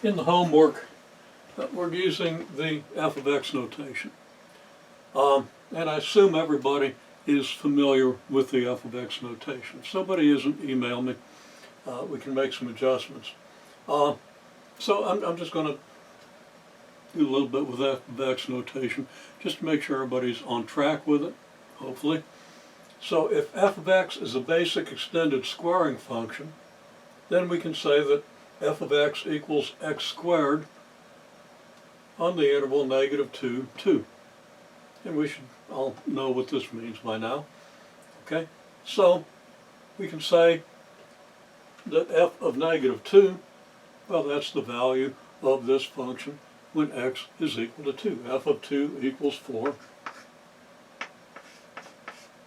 In the homework, we're using the f of x notation. And I assume everybody is familiar with the f of x notation. If somebody isn't, email me. We can make some adjustments. So I'm just going to do a little bit with f of x notation just to make sure everybody's on track with it, hopefully. So if f of x is a basic extended squaring function, then we can say that f of x equals x squared on the interval -2, 2. And we should all know what this means by now. Okay, so we can say that f of -2, well, that's the value of this function when x is equal to 2. F of 2 equals 4.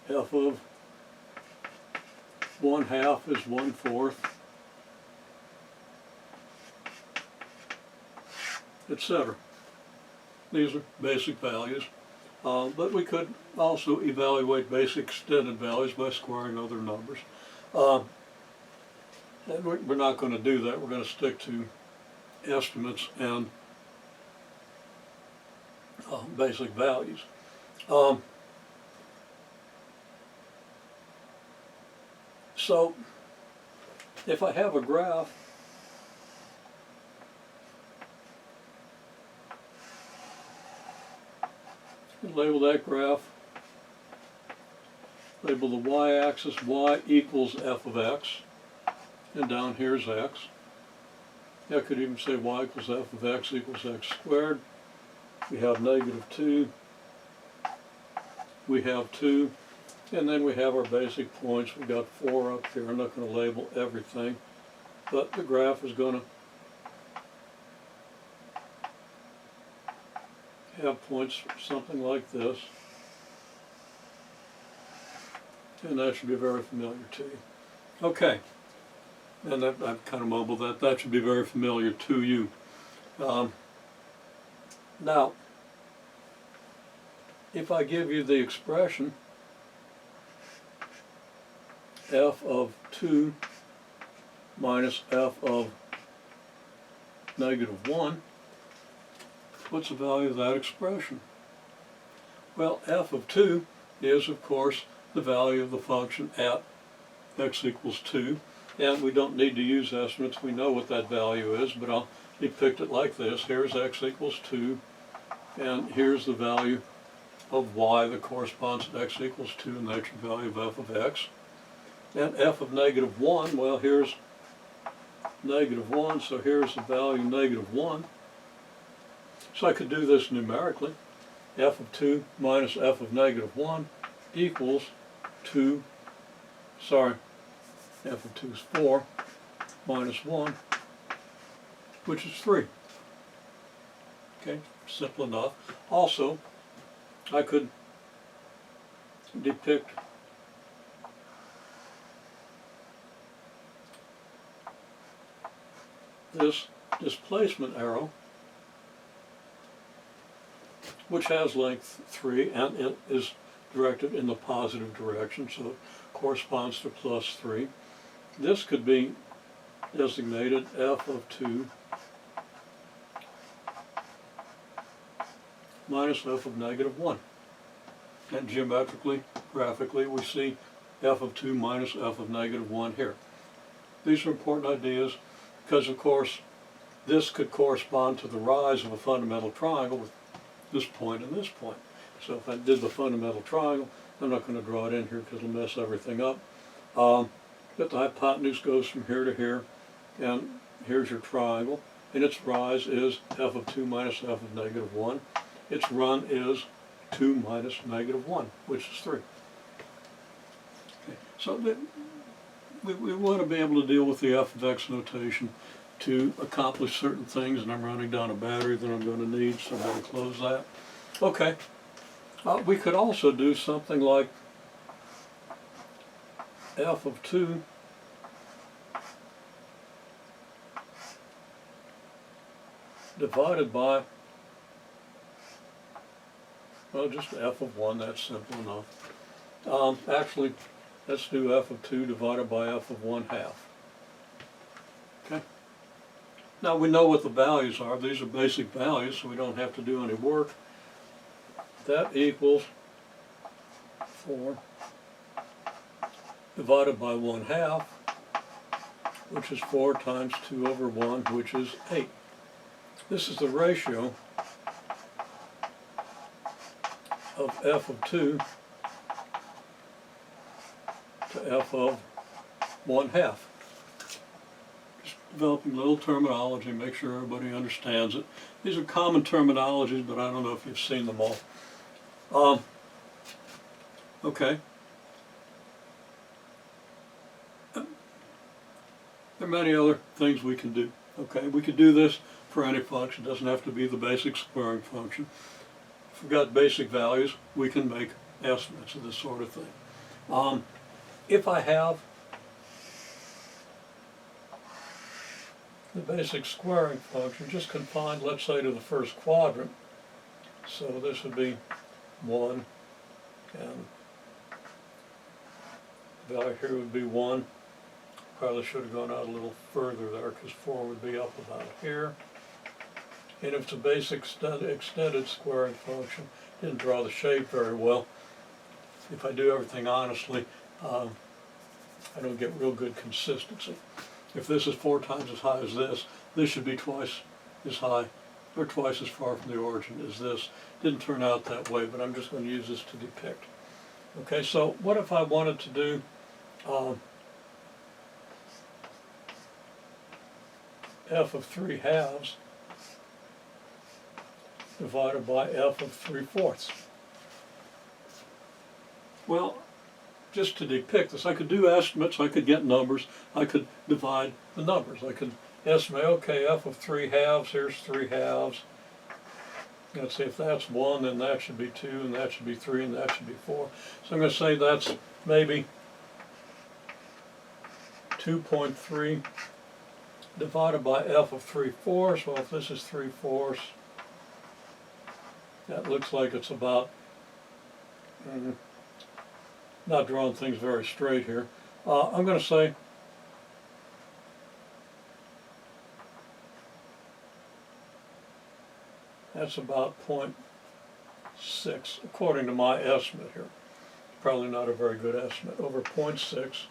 F of 1/2 is 1/4, etc. These are basic values, but we could also evaluate basic extended values by squaring other numbers. And we're not going to do that. We're going to stick to estimates and basic values. So if I have a graph, label that graph, label the y-axis, y equals f of x, and down here's x. I could even say y equals f of x equals x squared. We have -2, we have 2, and then we have our basic points. We've got 4 up here. I'm not going to label everything, but the graph is going to have points something like this, and that should be very familiar to you. Okay, and I've kind of mumbled that. That should be very familiar to you. Now, if I give you the expression f of 2 minus f of -1, what's the value of that expression? Well, f of 2 is, of course, the value of the function at x equals 2. And we don't need to use estimates. We know what that value is, but I'll depict it like this. Here's x equals 2, and here's the value of y that corresponds to x equals 2, and that's your value of f of x. And f of -1, well, here's -1, so here's the value -1. So I could do this numerically. F of 2 minus f of -1 equals 2, f of 2 is 4 minus 1, which is 3. Okay, simple enough. Also, I could depict this displacement arrow, which has length 3, and it is directed in the positive direction, so it corresponds to +3. This could be designated f of 2 minus f of -1. And geometrically, graphically, we see f of 2 minus f of -1 here. These are important ideas because, of course, this could correspond to the rise of a fundamental triangle with this point and this point. So if I did the fundamental triangle, I'm not going to draw it in here because it'll mess everything up. But the hypotenuse goes from here to here, and here's your triangle, and its rise is f of 2 minus f of -1. Its run is 2 minus -1, which is 3. Okay. So we want to be able to deal with the f of x notation to accomplish certain things, and I'm running down a battery that I'm going to need, so I'm going to close that. Okay. We could also do something like f of 2 divided by, well, just f of 1, that's simple enough. Actually, let's do f of 2 divided by f of 1/2. Okay. Now we know what the values are. These are basic values, so we don't have to do any work. That equals 4 divided by 1/2, which is 4 times 2 over 1, which is 8. This is the ratio of f of 2 to f of 1/2. Just developing a little terminology, make sure everybody understands it. These are common terminologies, but I don't know if you've seen them all. Okay. There are many other things we can do. Okay, we could do this for any function. It doesn't have to be the basic squaring function. If we've got basic values, we can make estimates of this sort of thing. If I have the basic squaring function just confined, let's say, to the first quadrant, so this would be 1, and the value here would be 1. Probably should have gone out a little further there, because 4 would be up about here. And if it's a basic extended squaring function, didn't draw the shape very well. If I do everything honestly, I don't get real good consistency. If this is 4 times as high as this should be twice as high, or twice as far from the origin as this. Didn't turn out that way, but I'm just going to use this to depict. Okay, so what if I wanted to do f of 3/2 divided by f of 3/4? Well, just to depict this, I could do estimates, I could get numbers, I could divide the numbers. I could estimate, okay, f of 3/2, here's 3/2. Let's see, if that's 1, then that should be 2, and that should be 3, and that should be 4. So I'm going to say that's maybe 2.3 divided by f of 3/4. Well, if this is 3/4, that looks like it's about, not drawing things very straight here. I'm going to say that's about 0.6, according to my estimate here. Probably not a very good estimate, over 0.6.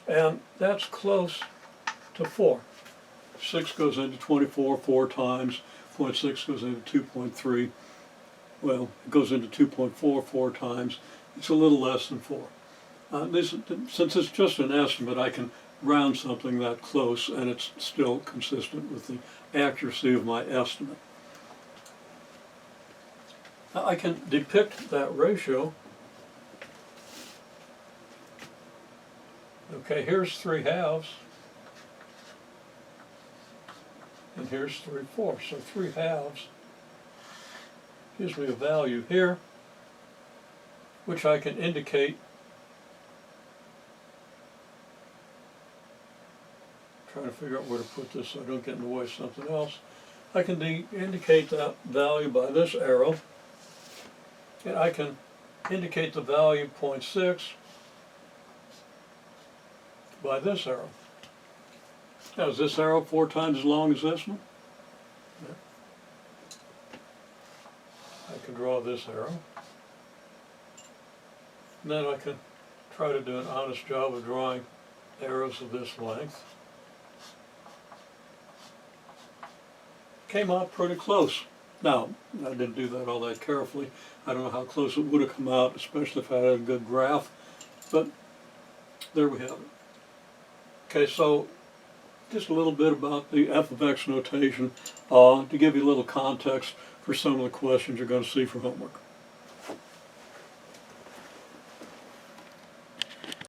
And that's close to 4. 6 goes into 24 4 times, 0.6 goes into 2.3. Well, it goes into 2.4 4 times. It's a little less than 4. Since it's just an estimate, I can round something that close, and it's still consistent with the accuracy of my estimate. Now, I can depict that ratio. Okay, here's 3/2, and here's 3/4. So 3/2 gives me a value here, which I can indicate. Trying to figure out where to put this so I don't get in the way of something else. I can indicate that value by this arrow, and I can indicate the value 0.6 by this arrow. Now, is this arrow 4 times as long as this one? Yeah. I can draw this arrow. And then I can try to do an honest job of drawing arrows of this length. Came out pretty close. Now, I didn't do that all that carefully. I don't know how close it would have come out, especially if I had a good graph, but there we have it. Okay, so just a little bit about the f of x notation to give you a little context for some of the questions you're going to see for homework.